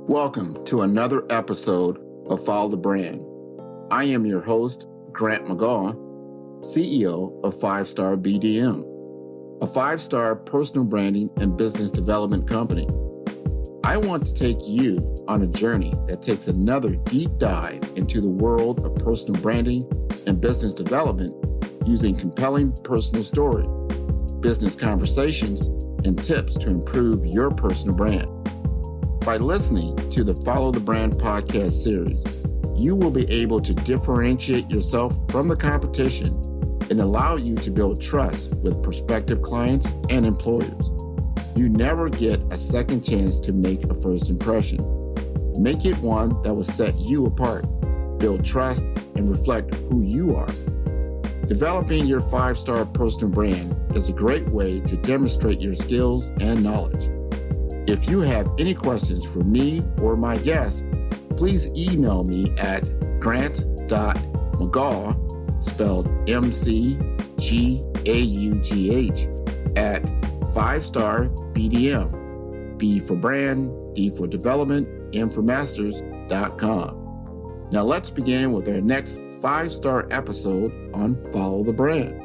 Welcome to another episode of Follow the Brand. I am your host, Grant McGaugh, CEO of 5-Star BDM, a 5-star personal branding and business development company. I want to take you on a journey that takes another deep dive into the world of personal branding and business development using compelling personal stories, business conversations, and tips to improve your personal brand. By listening to the Follow the Brand podcast series, you will be able to differentiate yourself from the competition and allow you to build trust with prospective clients and employers. You never get a second chance to make a first impression. Make it one that will set you apart, build trust, and reflect who you are. Developing your 5-star personal brand is a great way to demonstrate your skills and knowledge. If you have any questions for me or my guests, please email me at grant.mcgaugh, spelled M-C-G-A-U-G-H, at 5-star BDM, B for brand, D for development, M for masters.com. Now let's begin with our next 5-star episode on Follow the Brand.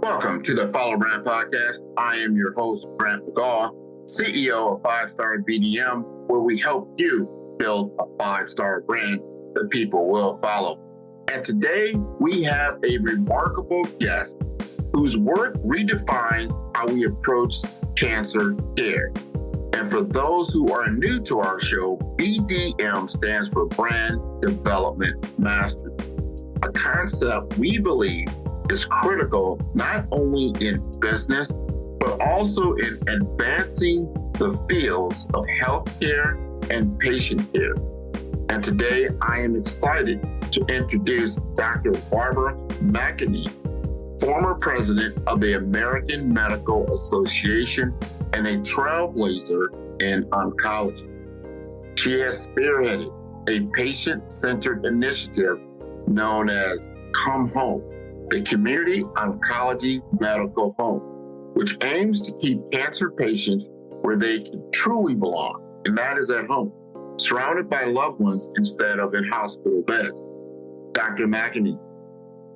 Welcome to the Follow Brand Podcast. I am your host, Grant McGaugh, CEO of 5-Star BDM, where we help you build a 5-star brand that people will follow. And today we have a remarkable guest whose work redefines how we approach cancer care. And for those who are new to our show, BDM stands for Brand Development Master, a concept we believe is critical not only in business, but also in advancing the fields of healthcare and patient care. And today I am excited to introduce Dr. Barbara McAneny's, former president of the American Medical Association and a trailblazer in oncology. She has spearheaded a patient-centered initiative known as Come Home, the Community Oncology Medical Home, which aims to keep cancer patients where they can truly belong, and that is at home, surrounded by loved ones instead of in hospital beds. Dr. McAneny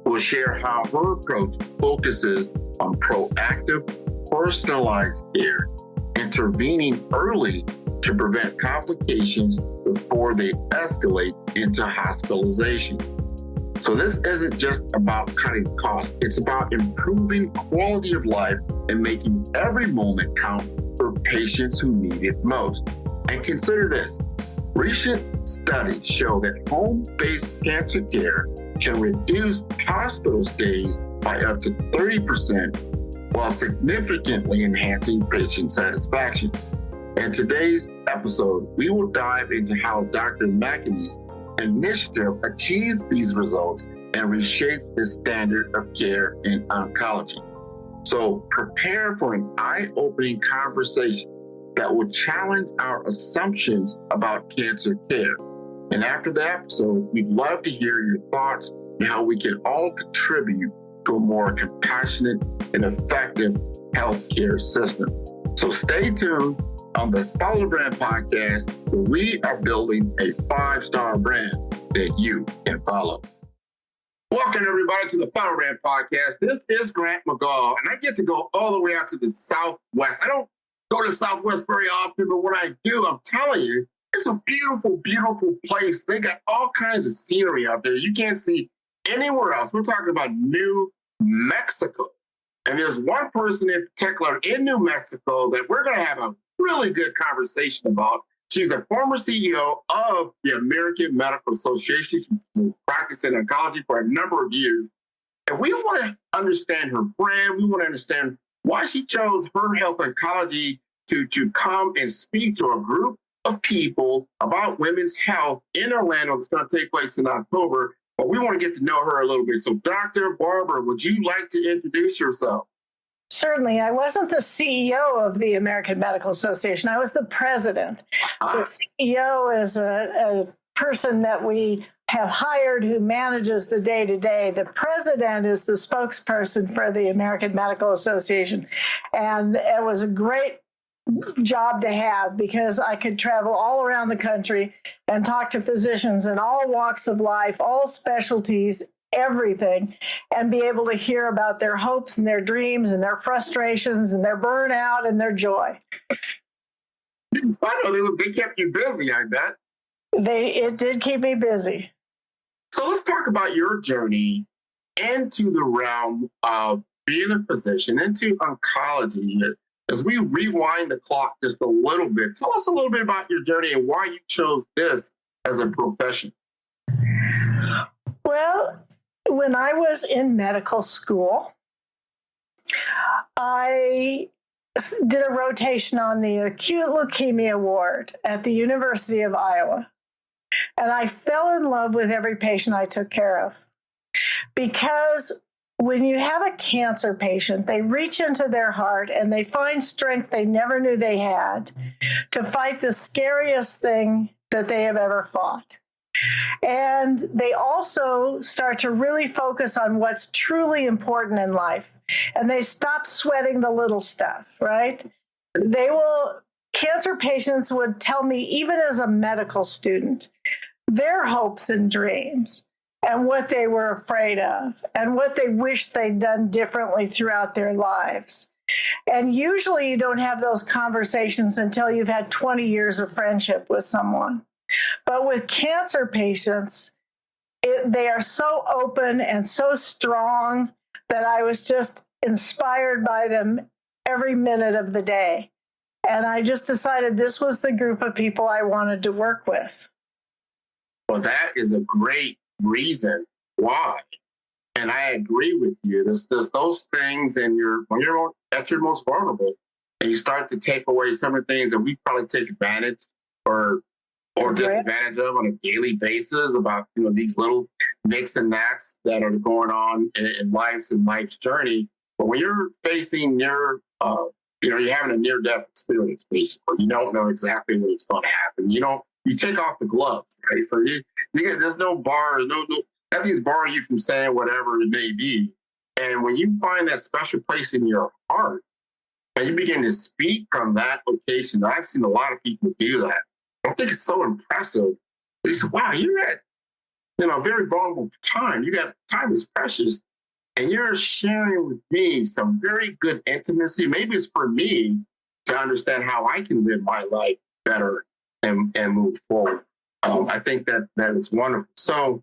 will share how her approach focuses on proactive, personalized care, intervening early to prevent complications before they escalate into hospitalization. So this isn't just about cutting costs. It's about improving quality of life and making every moment count for patients who need it most. And consider this. Recent studies show that home-based cancer care can reduce hospital stays by up to 30% while significantly enhancing patient satisfaction. In today's episode, we will dive into how Dr. McAneny's initiative achieves these results and reshapes the standard of care in oncology. So prepare for an eye-opening conversation that will challenge our assumptions about cancer care. And after the episode, we'd love to hear your thoughts on how we can all contribute to a more compassionate and effective healthcare system. So stay tuned on the Follow the Brand podcast, where we are building a 5-star brand that you can follow. Welcome, everybody, to the Follow the Brand podcast. This is Grant McGaugh, and I get to go all the way out to the Southwest. I don't go to the Southwest very often, but what I do, I'm telling you, it's a beautiful, beautiful place. They got all kinds of scenery out there you can't see anywhere else. We're talking about New Mexico. And there's one person in particular in New Mexico that we're going to have a really good conversation about. She's a former CEO of the American Medical Association. She's been practicing oncology for a number of years. And we want to understand her brand. We want to understand why she chose her health oncology to come and speak to a group of people about women's health in Orlando. That's going to take place in October. But we want to get to know her a little bit. So Dr. Barbara, would you like to introduce yourself? Certainly. I wasn't the CEO of the American Medical Association. I was the president. The CEO is a person that we have hired who manages the day-to-day. The president is the spokesperson for the American Medical Association. And it was a great job to have because I could travel all around the country and talk to physicians in all walks of life, all specialties, everything, and be able to hear about their hopes and their dreams and their frustrations and their burnout and their joy. I know they kept you busy, I bet. It did keep me busy. So let's talk about your journey into the realm of being a physician, into oncology. As we rewind the clock just a little bit, tell us a little bit about your journey and why you chose this as a profession. Well, when I was in medical school, I did a rotation on the acute leukemia ward at the University of Iowa. And I fell in love with every patient I took care of. Because when you have a cancer patient, they reach into their heart and they find strength they never knew they had to fight the scariest thing that they have ever fought. And they also start to really focus on what's truly important in life. And they stop sweating the little stuff, right? Cancer patients would tell me, even as a medical student, their hopes and dreams and what they were afraid of and what they wished they'd done differently throughout their lives. And usually you don't have those conversations until you've had 20 years of friendship with someone. But with cancer patients, they are so open and so strong that I was just inspired by them every minute of the day. And I just decided this was the group of people I wanted to work with. Well, that is a great reason why. And I agree with you. There's those things when you're at your most vulnerable and you start to take away some of the things that we probably take advantage or disadvantage of on a daily basis about, these little nicks and knacks that are going on in life's journey. But when you're facing you're having a near-death experience, basically. You don't know exactly what's going to happen. You take off the gloves, right? So there's no bar, nothing's barring you from saying whatever it may be. And when you find that special place in your heart and you begin to speak from that location, I've seen a lot of people do that. I think it's so impressive. They say, wow, you're at a very vulnerable time. Time is precious. And you're sharing with me some very good intimacy. Maybe it's for me to understand how I can live my life better and move forward. I think that is wonderful. So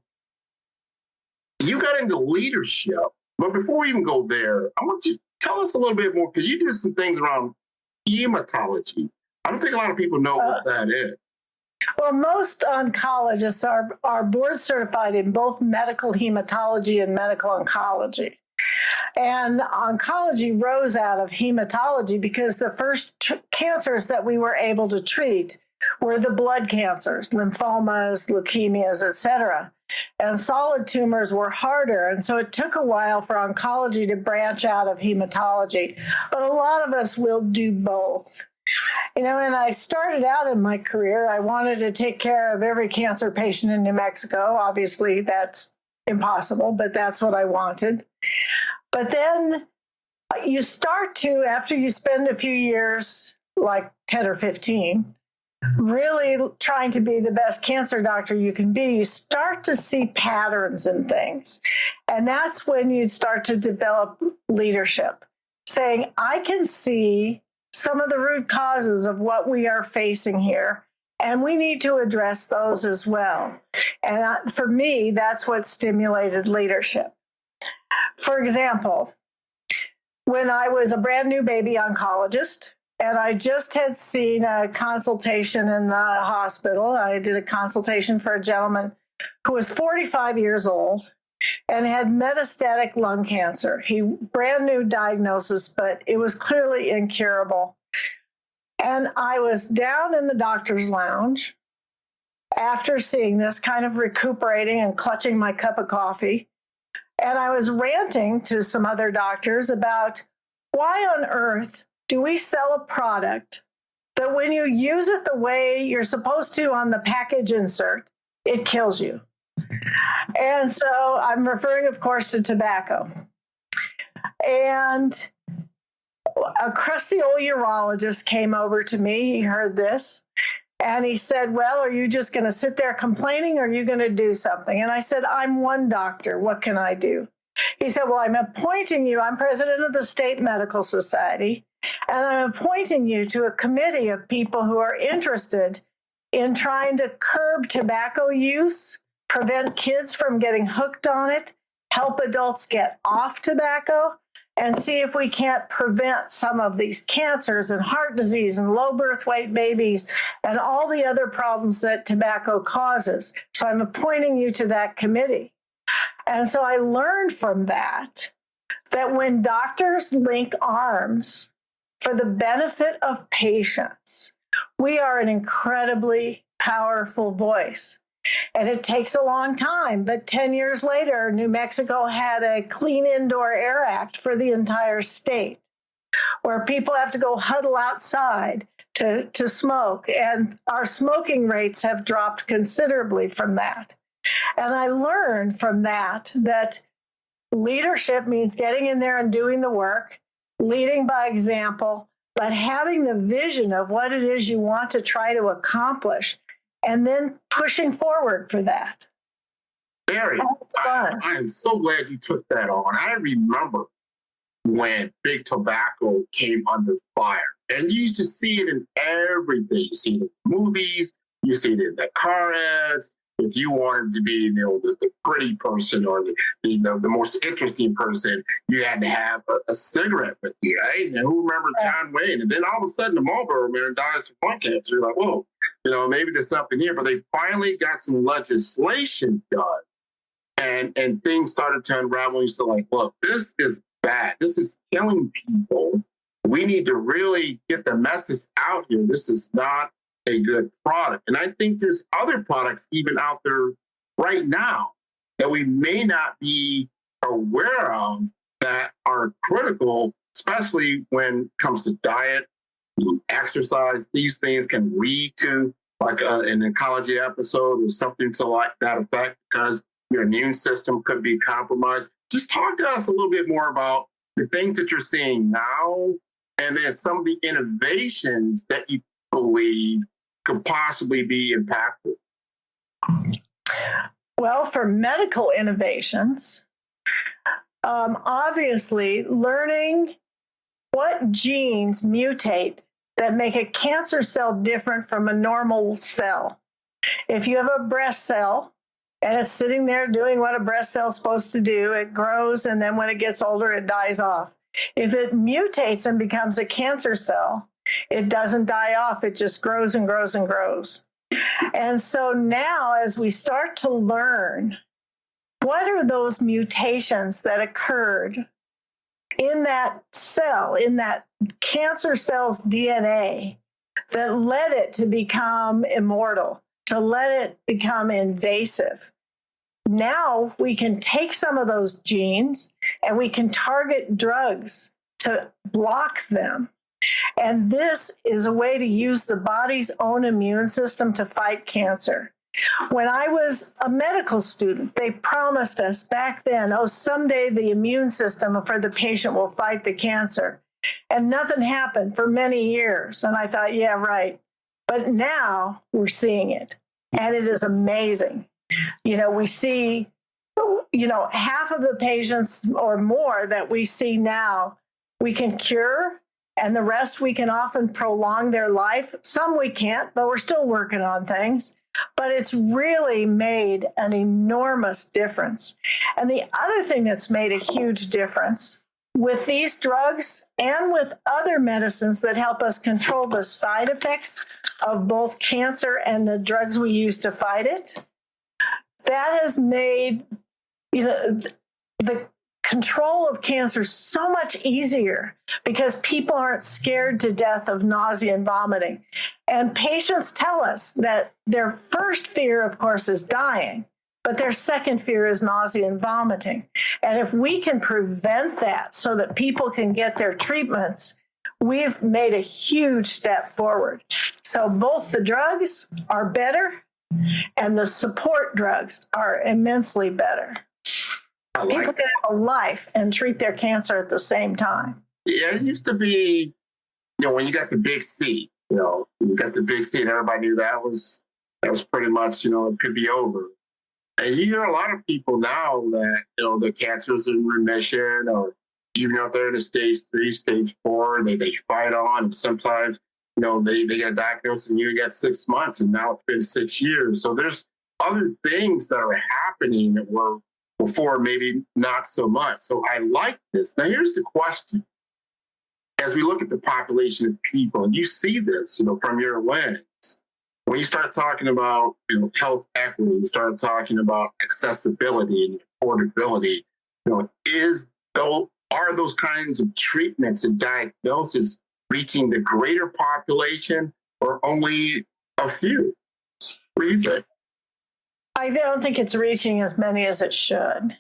you got into leadership, but before we even go there, I want you to tell us a little bit more, because you do some things around hematology. I don't think a lot of people know what that is. Well, most oncologists are board certified in both medical hematology and medical oncology. And oncology rose out of hematology because the first cancers that we were able to treat were the blood cancers, lymphomas, leukemias, et cetera. And solid tumors were harder. And so it took a while for oncology to branch out of hematology. But a lot of us will do both. And I started out in my career, I wanted to take care of every cancer patient in New Mexico. Obviously, that's impossible, but that's what I wanted. But then you start to, after you spend a few years, like 10 or 15, really trying to be the best cancer doctor you can be, you start to see patterns in things. And that's when you start to develop leadership, saying, I can see some of the root causes of what we are facing here, and we need to address those as well. And for me, that's what stimulated leadership. For example, when I was a brand new baby oncologist, and I just had seen a consultation in the hospital, I did a consultation for a gentleman who was 45 years old and had metastatic lung cancer. Brand new diagnosis, but it was clearly incurable. And I was down in the doctor's lounge after seeing this, kind of recuperating and clutching my cup of coffee. And I was ranting to some other doctors about why on earth do we sell a product that when you use it the way you're supposed to on the package insert, it kills you? And so I'm referring, of course, to tobacco. And a crusty old urologist came over to me. He heard this. And he said, well, are you just going to sit there complaining or are you going to do something? And I said, I'm one doctor. What can I do? He said, well, I'm appointing you. I'm president of the State Medical Society, and I'm appointing you to a committee of people who are interested in trying to curb tobacco use, prevent kids from getting hooked on it, help adults get off tobacco, and see if we can't prevent some of these cancers and heart disease and low birth weight babies and all the other problems that tobacco causes. So I'm appointing you to that committee. And so I learned from that when doctors link arms for the benefit of patients, we are an incredibly powerful voice. And it takes a long time, but 10 years later, New Mexico had a Clean Indoor Air Act for the entire state, where people have to go huddle outside to smoke. And our smoking rates have dropped considerably from that. And I learned from that leadership means getting in there and doing the work, leading by example, but having the vision of what it is you want to try to accomplish, and then pushing forward for that. Barry, I am so glad you took that on. I remember when big tobacco came under fire, and you used to see it in everything. You see it in movies, you see it in the car ads. If you wanted to be, the pretty person or the most interesting person, you had to have a cigarette with you, right? And who remembered John Wayne? And then all of a sudden, the Marlboro Man dies from lung cancer. You're like, whoa, maybe there's something here. But they finally got some legislation done, and things started to unravel. And you said, like, look, this is bad. This is killing people. We need to really get the message out here. This is not a good product. And I think there's other products even out there right now that we may not be aware of that are critical, especially when it comes to diet, exercise. These things can lead to like an oncology episode or something to like that effect because your immune system could be compromised. Just talk to us a little bit more about the things that you're seeing now and then some of the innovations that you believe could possibly be impactful. Well, for medical innovations, obviously learning what genes mutate that make a cancer cell different from a normal cell. If you have a breast cell and it's sitting there doing what a breast cell is supposed to do, it grows, and then when it gets older, it dies off. If it mutates and becomes a cancer cell, it doesn't die off. It just grows and grows and grows. And so now, as we start to learn, what are those mutations that occurred in that cell, in that cancer cell's DNA, that led it to become immortal, to let it become invasive? Now we can take some of those genes and we can target drugs to block them. And this is a way to use the body's own immune system to fight cancer. When I was a medical student, they promised us back then, someday the immune system for the patient will fight the cancer. And nothing happened for many years. And I thought, yeah, right. But now we're seeing it. And it is amazing. We see, half of the patients or more that we see now, we can cure. And the rest, we can often prolong their life. Some we can't, but we're still working on things. But it's really made an enormous difference. And the other thing that's made a huge difference with these drugs and with other medicines that help us control the side effects of both cancer and the drugs we use to fight it, that has made the control of cancer so much easier because people aren't scared to death of nausea and vomiting. And patients tell us that their first fear, of course, is dying, but their second fear is nausea and vomiting. And if we can prevent that so that people can get their treatments, we've made a huge step forward. So both the drugs are better and the support drugs are immensely better. People can have a life and treat their cancer at the same time. Yeah, it used to be, when you got the big C, you got the big C, and everybody knew that was pretty much, it could be over. And you hear a lot of people now that, the cancer's in remission, or even if they're in a stage 3, stage 4, they fight on. And sometimes, they get diagnosed and you get 6 months, and now it's been 6 years. So there's other things that are happening that were before maybe not so much. So I like this. Now, here's the question. As we look at the population of people, and you see this, from your lens, when you start talking about, health equity, you start talking about accessibility and affordability, are those kinds of treatments and diagnoses reaching the greater population or only a few? What do you think? I don't think it's reaching as many as it should.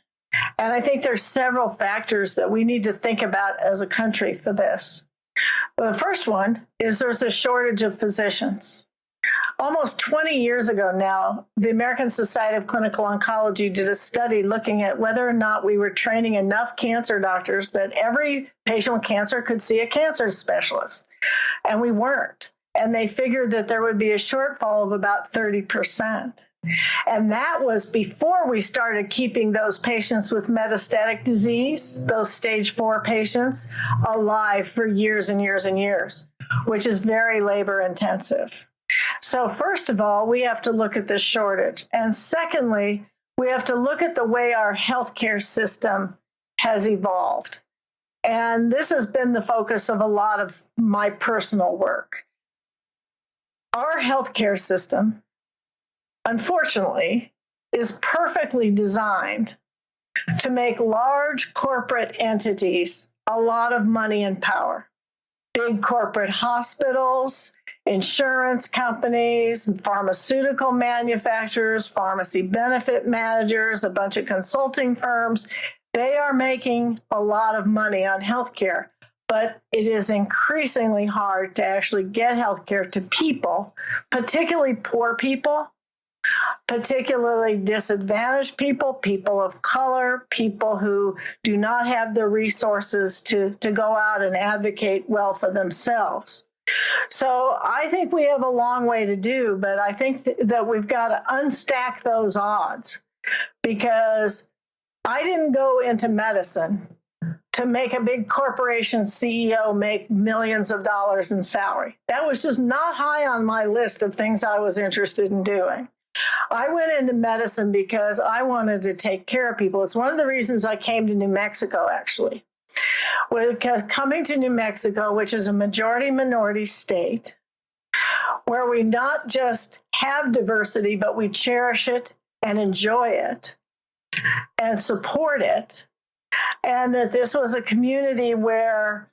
And I think there's several factors that we need to think about as a country for this. The first one is there's a shortage of physicians. Almost 20 years ago now, the American Society of Clinical Oncology did a study looking at whether or not we were training enough cancer doctors that every patient with cancer could see a cancer specialist. And we weren't. And they figured that there would be a shortfall of about 30%. And that was before we started keeping those patients with metastatic disease, those stage 4 patients, alive for years and years and years, which is very labor intensive. So first of all, we have to look at this shortage. And secondly, we have to look at the way our healthcare system has evolved. And this has been the focus of a lot of my personal work. Our healthcare system, unfortunately, is perfectly designed to make large corporate entities a lot of money and power. Big corporate hospitals, insurance companies, pharmaceutical manufacturers, pharmacy benefit managers, a bunch of consulting firms, they are making a lot of money on healthcare. But it is increasingly hard to actually get healthcare to people, particularly poor people, particularly disadvantaged people, people of color, people who do not have the resources to go out and advocate well for themselves. So I think we have a long way to do, but I think that we've got to unstack those odds, because I didn't go into medicine to make a big corporation CEO make millions of dollars in salary. That was just not high on my list of things I was interested in doing. I went into medicine because I wanted to take care of people. It's one of the reasons I came to New Mexico, actually. Because coming to New Mexico, which is a majority minority state, where we not just have diversity, but we cherish it and enjoy it and support it, and that this was a community where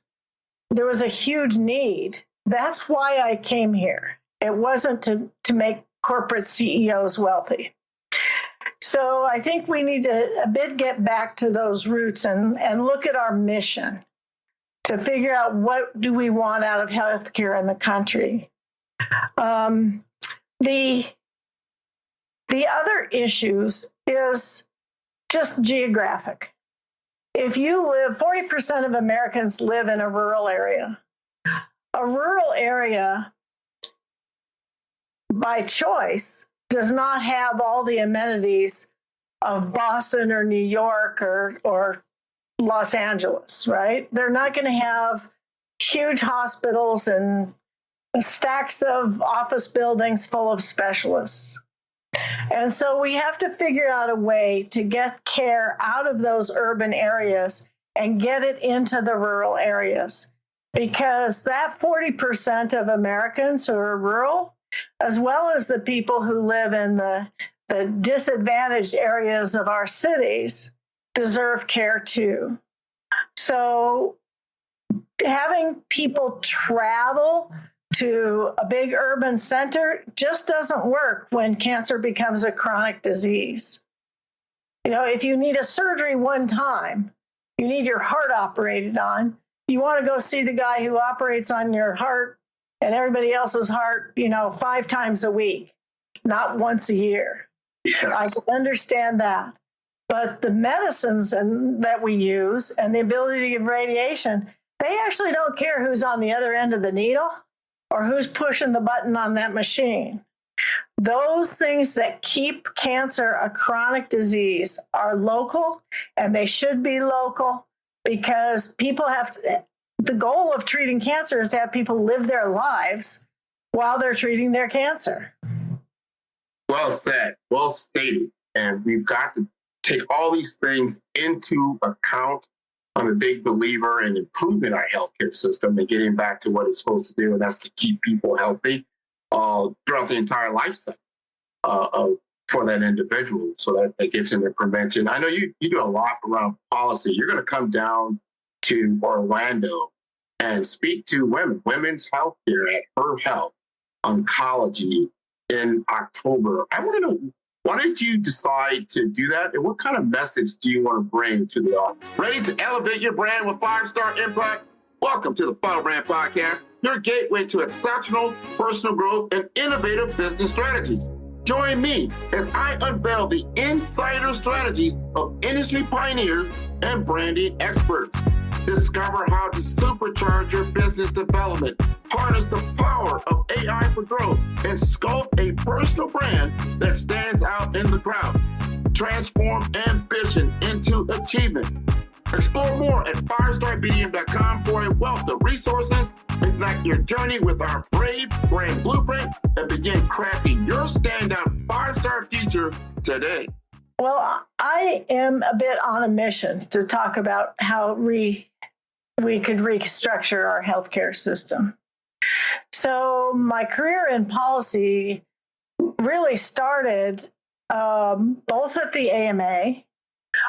there was a huge need. That's why I came here. It wasn't to make corporate CEOs wealthy. So I think we need to a bit get back to those roots and look at our mission to figure out what do we want out of healthcare in the country. The other issues is just geographic. If you live, 40% of Americans live in a rural area. A rural area, by choice, does not have all the amenities of Boston or New York or Los Angeles, right? They're not going to have huge hospitals and stacks of office buildings full of specialists. And so we have to figure out a way to get care out of those urban areas and get it into the rural areas, because that 40% of Americans who are rural, as well as the people who live in the disadvantaged areas of our cities, deserve care too. So having people travel to a big urban center just doesn't work when cancer becomes a chronic disease. If you need a surgery one time, you need your heart operated on, you want to go see the guy who operates on your heart and everybody else's heart, 5 times a week, not once a year. Yes. I can understand that. But the medicines that we use and the ability to give radiation, They actually don't care who's on the other end of the needle or who's pushing the button on that machine. Those things that keep cancer a chronic disease are local, and they should be local, because people have to, the goal of treating cancer is to have people live their lives while they're treating their cancer. Well said, well stated. And we've got to take all these things into account. I'm a big believer in improving our healthcare system and getting back to what it's supposed to do, and that's to keep people healthy throughout the entire life cycle for that individual, so that it gets into prevention. I know you do a lot around policy. You're going to come down to Orlando and speak to women's healthcare at Her Health Oncology in October. I want to know, why did you decide to do that? And what kind of message do you want to bring to the audience? Ready to elevate your brand with 5-star impact? Welcome to the Funnel Brand Podcast, your gateway to exceptional personal growth and innovative business strategies. Join me as I unveil the insider strategies of industry pioneers and branding experts. Discover how to supercharge your business development, harness the power of AI for growth, and sculpt a personal brand that stands out in the crowd. Transform ambition into achievement. Explore more at 5starbdm.com for a wealth of resources. Ignite your journey with our Brave Brand Blueprint and begin crafting your standout 5-star future today. Well, I am a bit on a mission to talk about how we could restructure our healthcare system. So my career in policy really started both at the AMA,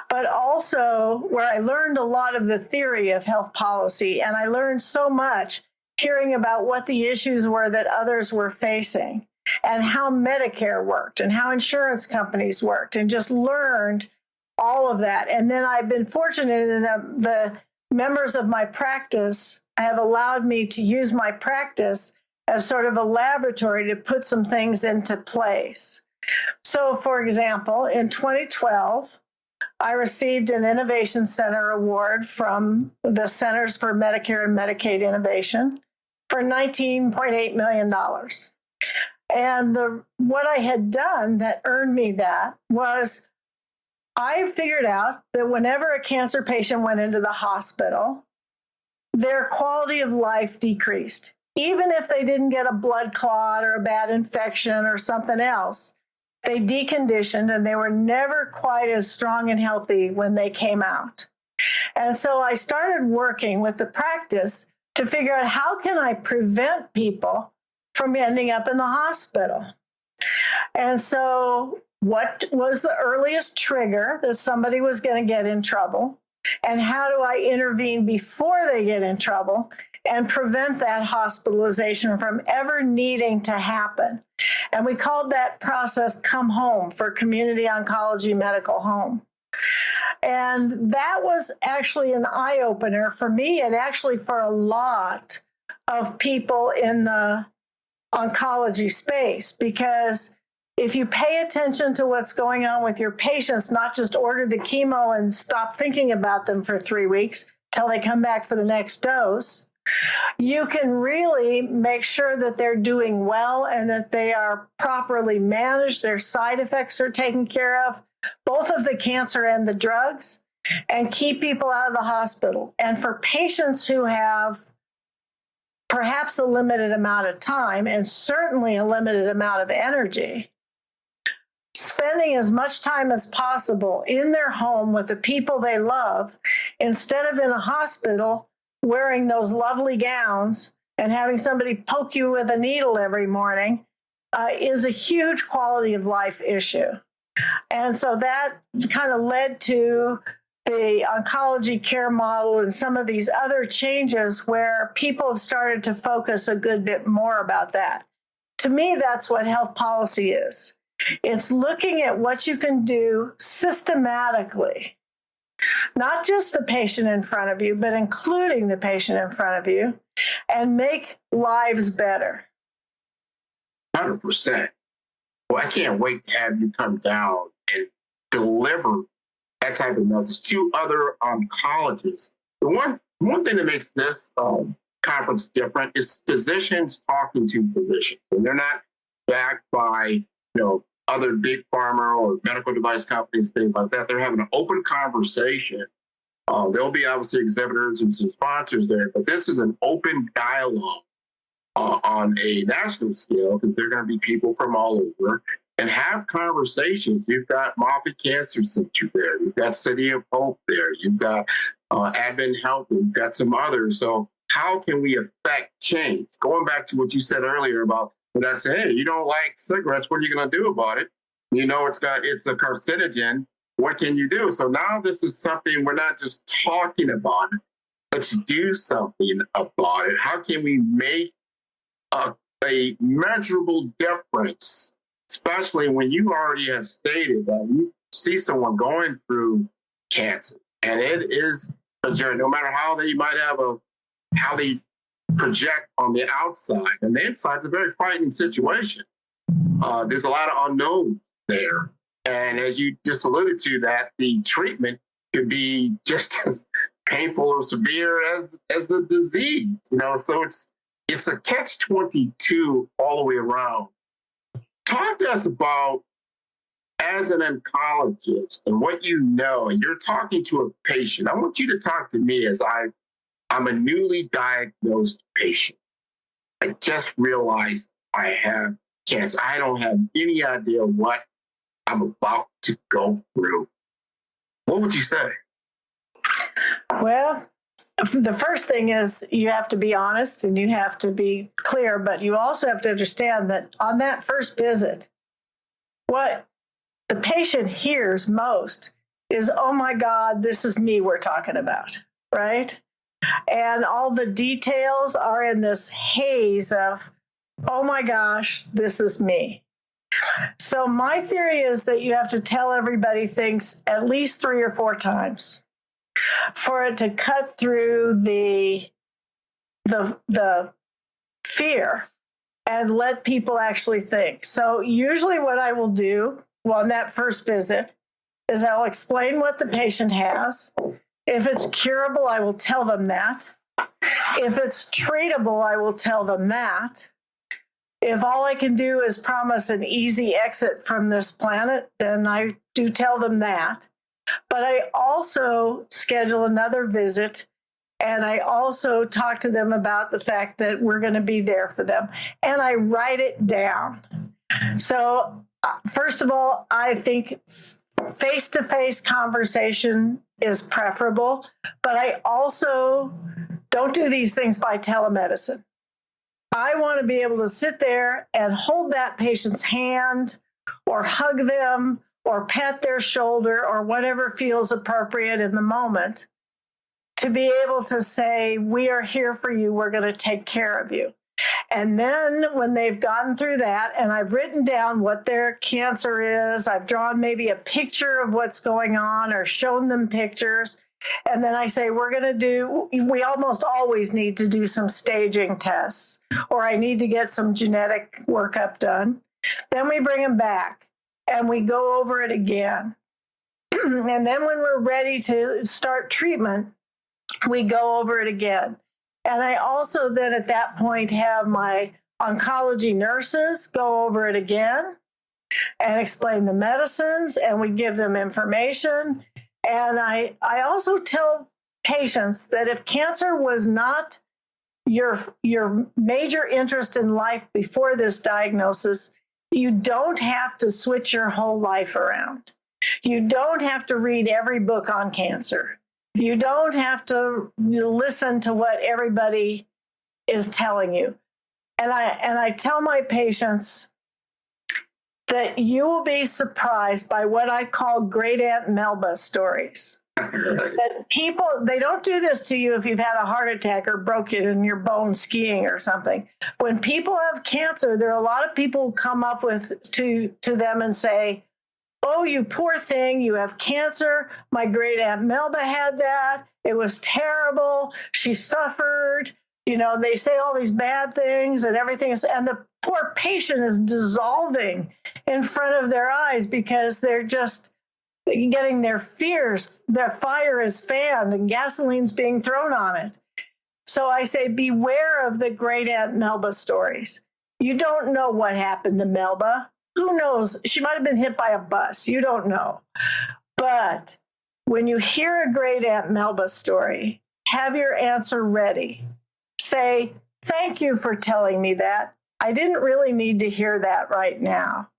but also where I learned a lot of the theory of health policy. And I learned so much hearing about what the issues were that others were facing and how Medicare worked and how insurance companies worked, and just learned all of that. And then I've been fortunate in that the members of my practice have allowed me to use my practice as sort of a laboratory to put some things into place. So, for example, in 2012, I received an Innovation Center Award from the Centers for Medicare and Medicaid Innovation for $19.8 million. And what I had done that earned me that was I figured out that whenever a cancer patient went into the hospital, their quality of life decreased. Even if they didn't get a blood clot or a bad infection or something else, they deconditioned and they were never quite as strong and healthy when they came out. And so I started working with the practice to figure out, how can I prevent people from ending up in the hospital? And so what was the earliest trigger that somebody was going to get in trouble? And how do I intervene before they get in trouble and prevent that hospitalization from ever needing to happen? And we called that process Come Home for Community Oncology Medical Home. And that was actually an eye-opener for me, and actually for a lot of people in the oncology space, because if you pay attention to what's going on with your patients, not just order the chemo and stop thinking about them for 3 weeks till they come back for the next dose, you can really make sure that they're doing well and that they are properly managed, their side effects are taken care of, both of the cancer and the drugs, and keep people out of the hospital. And for patients who have perhaps a limited amount of time and certainly a limited amount of energy, spending as much time as possible in their home with the people they love, instead of in a hospital wearing those lovely gowns and having somebody poke you with a needle every morning, is a huge quality of life issue. And so that kind of led to the oncology care model and some of these other changes where people have started to focus a good bit more about that. To me, that's what health policy is. It's looking at what you can do systematically, not just the patient in front of you, but including the patient in front of you, and make lives better. 100%. Well, I can't wait to have you come down and deliver that type of message to other oncologists. The one One thing that makes this conference different is physicians talking to physicians, and they're not backed by other big pharma or medical device companies, things like that. They're having an open conversation. There'll be obviously exhibitors and some sponsors there, but this is an open dialogue on a national scale, because there are going to be people from all over and have conversations. You've got Moffitt Cancer Center there. You've got City of Hope there. You've got Advent Health. You've got some others. So how can we affect change? Going back to what you said earlier about when I say, hey, you don't like cigarettes, what are you going to do about it? It's a carcinogen. What can you do? So now this is something we're not just talking about it. Let's do something about it. How can we make a measurable difference, especially when you already have stated that you see someone going through cancer, and it is a journey, no matter how they might have how they project on the outside. And the inside is a very frightening situation. There's a lot of unknowns there. And as you just alluded to, that the treatment could be just as painful or severe as the disease, so it's a catch-22 all the way around. Talk to us about, as an oncologist and what you know, and you're talking to a patient. I want you to talk to me as I'm a newly diagnosed patient. I just realized I have cancer. I don't have any idea what I'm about to go through. What would you say? Well, the first thing is you have to be honest and you have to be clear, but you also have to understand that on that first visit, what the patient hears most is, oh my God, this is me we're talking about, right? And all the details are in this haze of, oh my gosh, this is me. So my theory is that you have to tell everybody things at least 3 or 4 times for it to cut through the fear and let people actually think. So usually what I will do on that first visit is I'll explain what the patient has. If it's curable, I will tell them that. If it's treatable, I will tell them that. If all I can do is promise an easy exit from this planet, then I do tell them that. But I also schedule another visit, and I also talk to them about the fact that we're going to be there for them, and I write it down. So first of all, I think face-to-face conversation is preferable, but I also don't do these things by telemedicine. I want to be able to sit there and hold that patient's hand or hug them or pat their shoulder or whatever feels appropriate in the moment to be able to say, we are here for you. We're going to take care of you. And then when they've gotten through that and I've written down what their cancer is, I've drawn maybe a picture of what's going on or shown them pictures. And then I say, we almost always need to do some staging tests, or I need to get some genetic workup done. Then we bring them back and we go over it again. And then when we're ready to start treatment, we go over it again. And I also then at that point have my oncology nurses go over it again and explain the medicines, and we give them information. And I also tell patients that if cancer was not your major interest in life before this diagnosis, you don't have to switch your whole life around. You don't have to read every book on cancer. You don't have to listen to what everybody is telling you. And I tell my patients that you will be surprised by what I call Great Aunt Melba stories. That people, they don't do this to you if you've had a heart attack or broken your bone skiing or something. When people have cancer, there are a lot of people who come up to them and say, oh, you poor thing, you have cancer. My great Aunt Melba had that. It was terrible. She suffered. They say all these bad things and everything. And the poor patient is dissolving in front of their eyes because they're just getting their fears, their fire is fanned and gasoline's being thrown on it. So I say, beware of the great Aunt Melba stories. You don't know what happened to Melba. Who knows? She might have been hit by a bus. You don't know. But when you hear a great Aunt Melba story, have your answer ready. Say, thank you for telling me that. I didn't really need to hear that right now,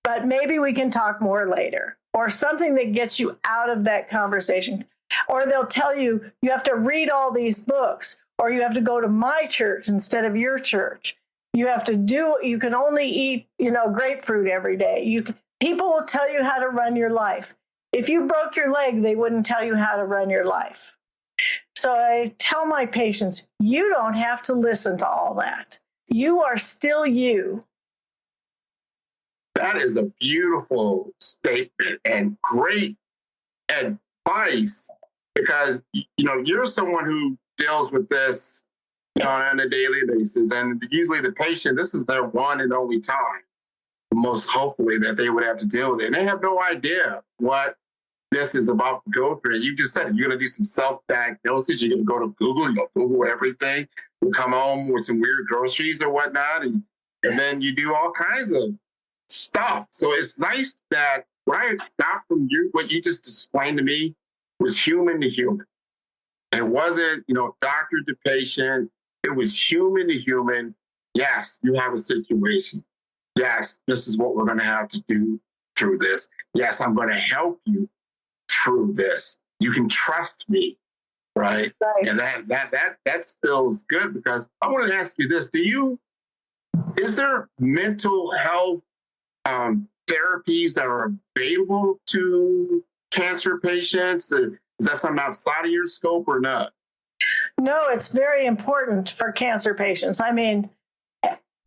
but maybe we can talk more later, or something that gets you out of that conversation. Or they'll tell you, you have to read all these books, or you have to go to my church instead of your church. You can only eat, grapefruit every day. People will tell you how to run your life. If you broke your leg, they wouldn't tell you how to run your life. So I tell my patients, you don't have to listen to all that. You are still you. That is a beautiful statement and great advice, because you're someone who deals with this on a daily basis, and usually the patient, this is their one and only time, most hopefully, that they would have to deal with it, and they have no idea what this is about to go through. And you just said it, you're going to do some self-diagnosis, you're going to go to Google, you'll Google everything, you'll come home with some weird groceries or whatnot, and then you do all kinds of stuff. So it's nice that what I got from you, what you just explained to me, was human to human. It wasn't, doctor to patient. It was human to human. Yes, you have a situation. Yes, this is what we're going to have to do through this. Yes, I'm going to help you through this. You can trust me, right? And that feels good, because I want to ask you this: is there mental health therapies that are available to cancer patients? Is that something outside of your scope or not? No, it's very important for cancer patients. I mean,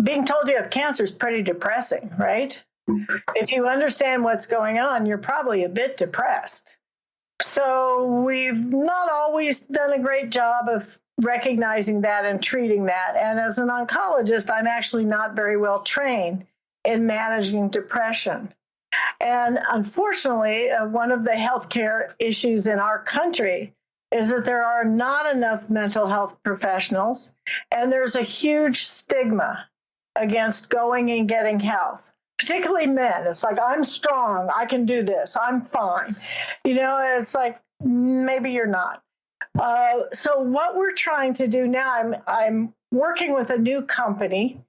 being told you have cancer is pretty depressing, right? If you understand what's going on, you're probably a bit depressed. So we've not always done a great job of recognizing that and treating that. And as an oncologist, I'm actually not very well trained in managing depression. And unfortunately, one of the healthcare issues in our country is that there are not enough mental health professionals, and there's a huge stigma against going and getting health, particularly men. It's like, I'm strong, I can do this, I'm fine. It's like, maybe you're not. So what we're trying to do now, I'm working with a new company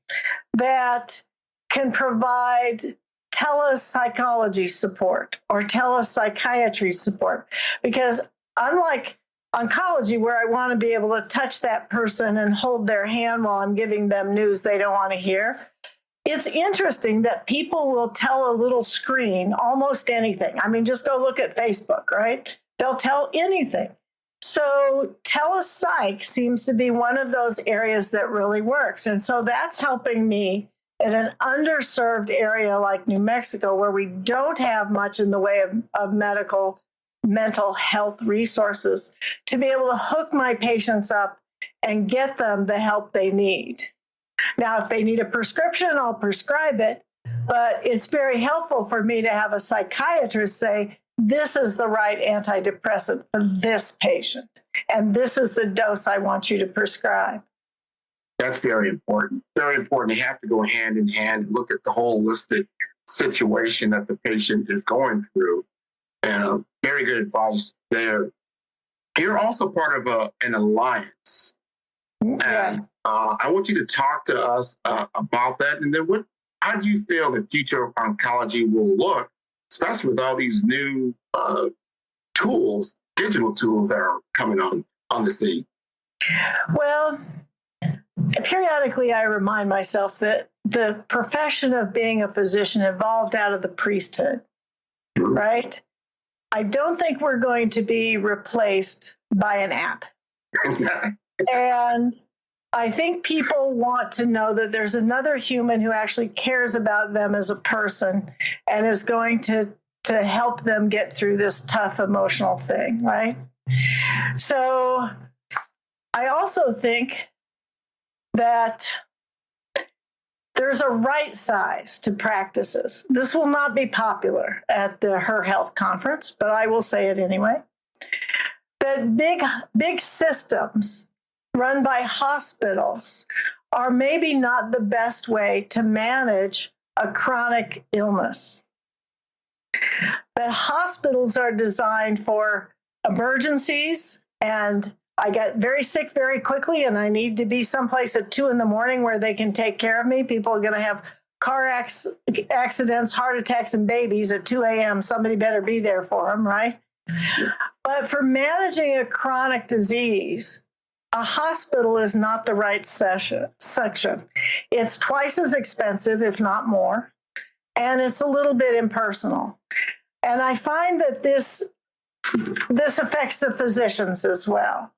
that can provide telepsychology support or telepsychiatry support, because unlike oncology, where I want to be able to touch that person and hold their hand while I'm giving them news they don't want to hear, it's interesting that people will tell a little screen almost anything. I mean, just go look at Facebook, right? They'll tell anything. So telepsych seems to be one of those areas that really works. And so that's helping me in an underserved area like New Mexico, where we don't have much in the way of mental health resources, to be able to hook my patients up and get them the help they need. Now, if they need a prescription, I'll prescribe it, but it's very helpful for me to have a psychiatrist say, this is the right antidepressant for this patient, and this is the dose I want you to prescribe. That's very important. Very important. They have to go hand in hand and look at the holistic situation that the patient is going through. And very good advice there. You're also part of an alliance. Yes. And I want you to talk to us about that. And then how do you feel the future of oncology will look, especially with all these new tools, digital tools that are coming on the scene? Well, periodically I remind myself that the profession of being a physician evolved out of the priesthood, right? I don't think we're going to be replaced by an app. And I think people want to know that there's another human who actually cares about them as a person and is going to help them get through this tough emotional thing, right? So I also think that there's a right size to practices. This will not be popular at the Her Health conference, but I will say it anyway. That big systems run by hospitals are maybe not the best way to manage a chronic illness. That hospitals are designed for emergencies, and I get very sick very quickly and I need to be someplace at 2 a.m. where they can take care of me. People are going to have car accidents, heart attacks, and babies at 2 a.m. Somebody better be there for them, right? But for managing a chronic disease, a hospital is not the right section. It's twice as expensive, if not more, and it's a little bit impersonal. And I find that this affects the physicians as well.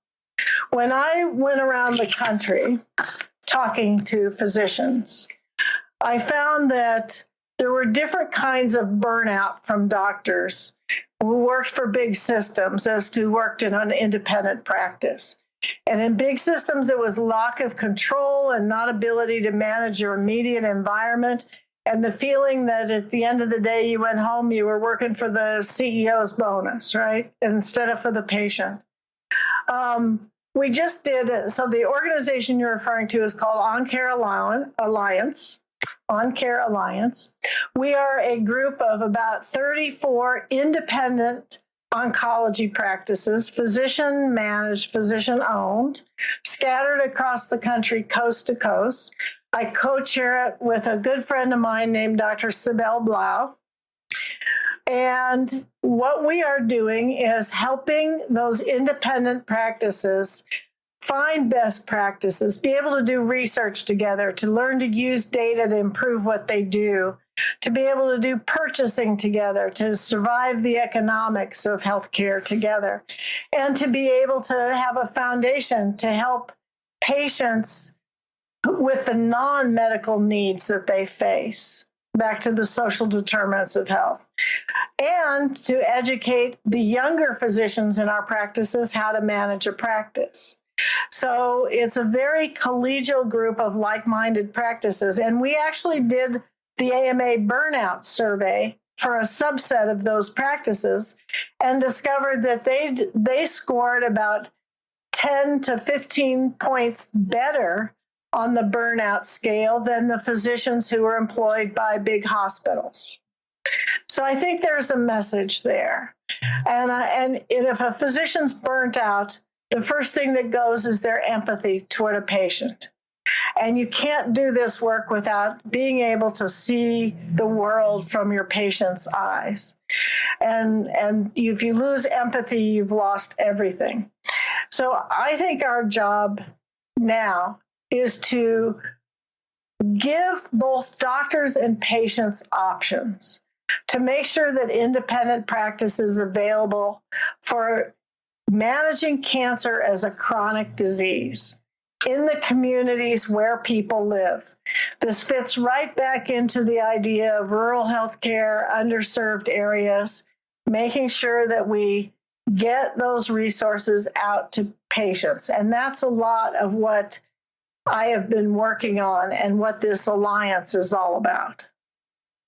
When I went around the country talking to physicians, I found that there were different kinds of burnout from doctors who worked for big systems as to worked in an independent practice. And in big systems, it was lack of control and not ability to manage your immediate environment, and the feeling that at the end of the day, you went home, you were working for the CEO's bonus, right? Instead of for the patient. We just did, so the organization you're referring to is called OnCare Alliance. OnCare Alliance. We are a group of about 34 independent oncology practices, physician managed, physician owned, scattered across the country, coast to coast. I co-chair it with a good friend of mine named Dr. Sibel Blau. And what we are doing is helping those independent practices find best practices, be able to do research together, to learn to use data to improve what they do, to be able to do purchasing together, to survive the economics of healthcare together, and to be able to have a foundation to help patients with the non-medical needs that they face, back to the social determinants of health, and to educate the younger physicians in our practices how to manage a practice. So it's a very collegial group of like-minded practices. And we actually did the AMA burnout survey for a subset of those practices and discovered that they scored about 10 to 15 points better on the burnout scale than the physicians who were employed by big hospitals. So I think there's a message there. And if a physician's burnt out, the first thing that goes is their empathy toward a patient. And you can't do this work without being able to see the world from your patient's eyes. And if you lose empathy, you've lost everything. So I think our job now is to give both doctors and patients options to make sure that independent practice is available for managing cancer as a chronic disease in the communities where people live. This fits right back into the idea of rural healthcare, underserved areas, making sure that we get those resources out to patients. And that's a lot of what I have been working on and what this alliance is all about.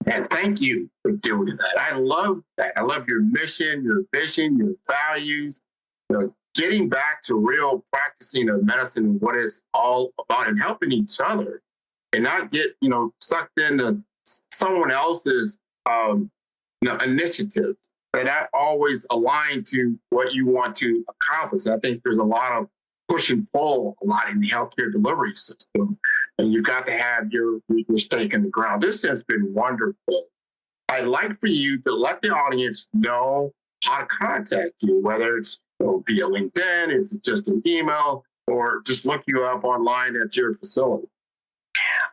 And thank you for doing that. I love that. I love your mission, your vision, your values. Getting back to real practicing of medicine and what it's all about, and helping each other, and not get sucked into someone else's initiative that not always align to what you want to accomplish. I think there's a lot of push and pull a lot in the healthcare delivery system, and you've got to have your stake in the ground. This has been wonderful. I'd like for you to let the audience know how to contact you, whether it's via LinkedIn, is it just an email, or just look you up online at your facility?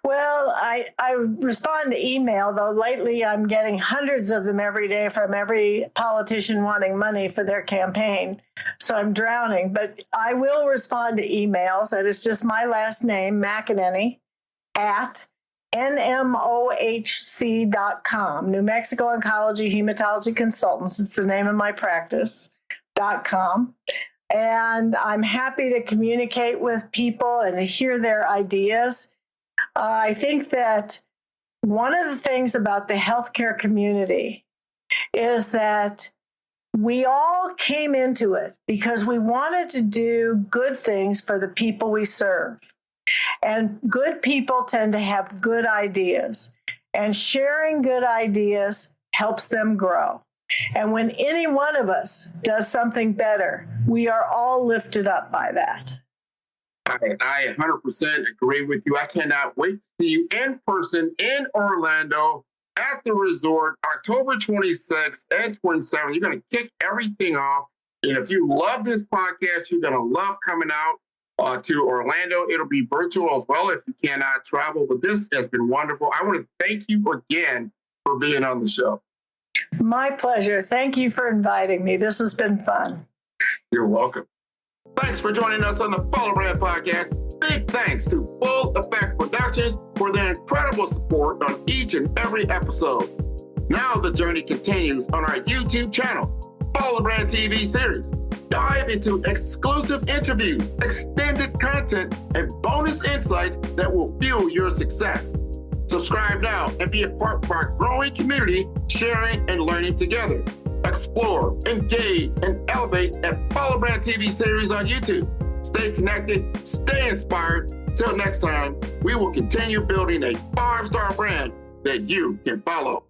Well, I respond to email, though lately I'm getting hundreds of them every day from every politician wanting money for their campaign. So I'm drowning, but I will respond to emails. That is just my last name, McAneny, at nmohc.com. New Mexico Oncology Hematology Consultants is the name of my practice.com. And I'm happy to communicate with people and to hear their ideas. I think that one of the things about the healthcare community is that we all came into it because we wanted to do good things for the people we serve. And good people tend to have good ideas, and sharing good ideas helps them grow. And when any one of us does something better, we are all lifted up by that. I 100% agree with you. I cannot wait to see you in person in Orlando at the resort, October 26th and 27th. You're going to kick everything off. And if you love this podcast, you're going to love coming out to Orlando. It'll be virtual as well if you cannot travel. But this has been wonderful. I want to thank you again for being on the show. My pleasure. Thank you for inviting me. This has been fun. You're welcome. Thanks for joining us on the Follow Brand Podcast. Big thanks to Full Effect Productions for their incredible support on each and every episode. Now the journey continues on our YouTube channel, Follow Brand TV series. Dive into exclusive interviews, extended content, and bonus insights that will fuel your success. Subscribe now and be a part of our growing community, sharing and learning together. Explore, engage, and elevate at Follow Brand TV series on YouTube. Stay connected, stay inspired. Till next time, we will continue building a 5-star brand that you can follow.